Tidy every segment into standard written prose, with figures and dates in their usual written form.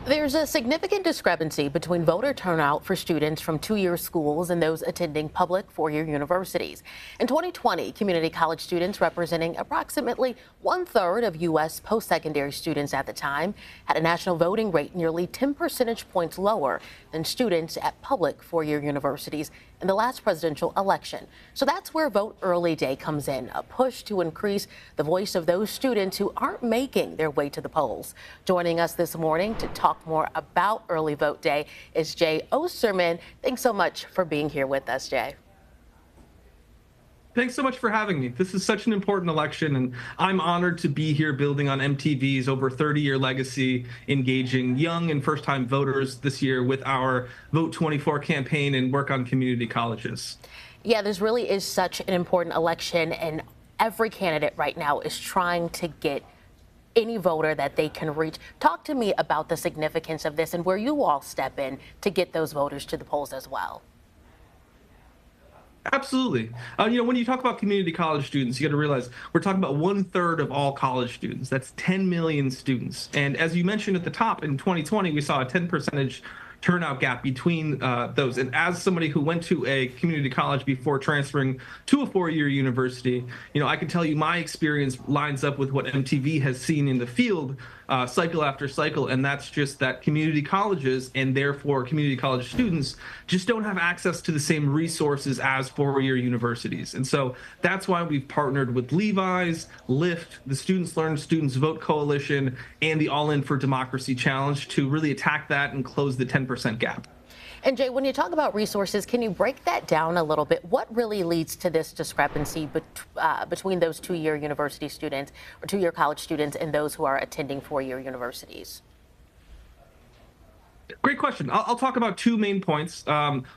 There's a significant discrepancy between voter turnout for students from two-year schools and those attending public four-year universities. In 2020, community college students, representing approximately one-third of U.S. post-secondary students at the time, had a national voting rate nearly 10 percentage points lower than students at public four-year universities in the last presidential election. So that's where Vote Early Day comes in, a push to increase the voice of those students who aren't making their way to the polls. Joining us this morning to talk more about Early Vote Day is Jay Osterman. Thanks so much for being here with us, Jay. Thanks so much for having me. This is such an important election, and I'm honored to be here building on MTV's over 30-year legacy, engaging young and first-time voters this year with our Vote 24 campaign and work on community colleges. Yeah, this really is such an important election, and every candidate right now is trying to get any voter that they can reach. Talk to me about the significance of this and where you all step in to get those voters to the polls as well. Absolutely. When you talk about community college students, you got to realize we're talking about one-third of all college students. That's 10 million students. And as you mentioned at the top, in 2020, we saw a 10 percentage turnout gap between those. And as somebody who went to a community college before transferring to a four-year university, I can tell you my experience lines up with what MTV has seen in the field cycle after cycle, and that's just that community colleges and therefore community college students just don't have access to the same resources as four-year universities. And so that's why we've partnered with Levi's, Lyft, the Students Learn, Students Vote Coalition, and the All In for Democracy Challenge to really attack that and close the 10% gap. And Jay, when you talk about resources, can you break that down a little bit? What really leads to this discrepancy between those two-year university students or two-year college students and those who are attending four-year universities? Great question. I'll talk about two main points.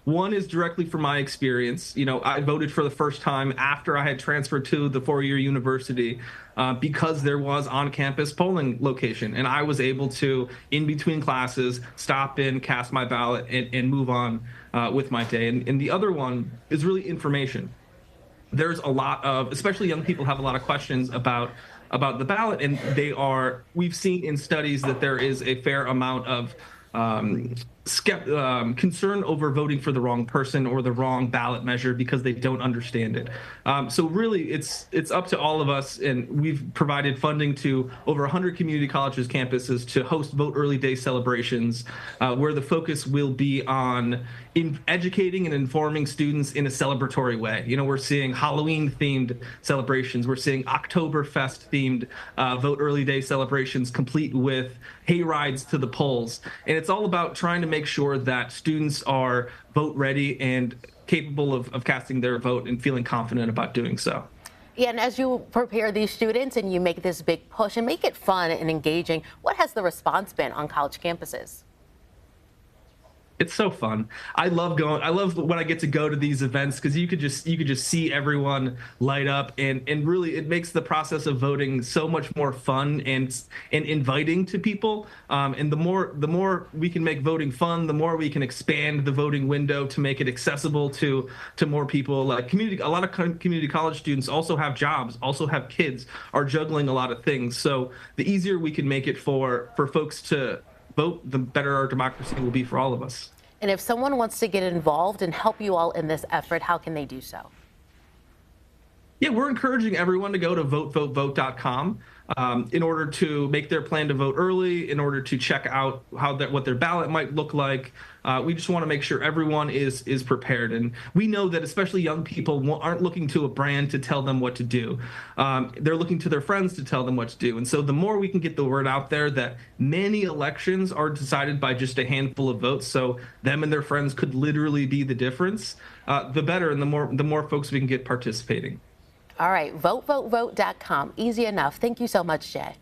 One is directly from my experience. I voted for the first time after I had transferred to the four-year university because there was on-campus polling location, and I was able to, in between classes, stop in, cast my ballot, and move on with my day. And the other one is really information. There's a lot of, especially young people, have a lot of questions about the ballot, and we've seen in studies that there is a fair amount of concern over voting for the wrong person or the wrong ballot measure because they don't understand it. So really, it's up to all of us, and we've provided funding to over 100 community colleges campuses to host Vote Early Day celebrations, where the focus will be on educating and informing students in a celebratory way. We're seeing Halloween-themed celebrations. We're seeing Oktoberfest-themed Vote Early Day celebrations, complete with hay rides to the polls. And it's all about trying to make sure that students are vote ready and capable of casting their vote and feeling confident about doing so. Yeah, and as you prepare these students and you make this big push and make it fun and engaging, what has the response been on college campuses? It's so fun. I love when I get to go to these events because you could just see everyone light up, and really it makes the process of voting so much more fun and inviting to people. And the more we can make voting fun, the more we can expand the voting window to make it accessible to more people. Like a lot of community college students also have jobs, also have kids, are juggling a lot of things. So the easier we can make it for folks to vote, the better our democracy will be for all of us. And if someone wants to get involved and help you all in this effort, how can they do so? Yeah, we're encouraging everyone to go to votevotevote.com in order to make their plan to vote early, in order to check out what their ballot might look like. We just want to make sure everyone is prepared. And we know that especially young people aren't looking to a brand to tell them what to do. They're looking to their friends to tell them what to do. And so the more we can get the word out there that many elections are decided by just a handful of votes, so them and their friends could literally be the difference, the better, and the more folks we can get participating. All right, votevotevote.com. Easy enough. Thank you so much, Jay.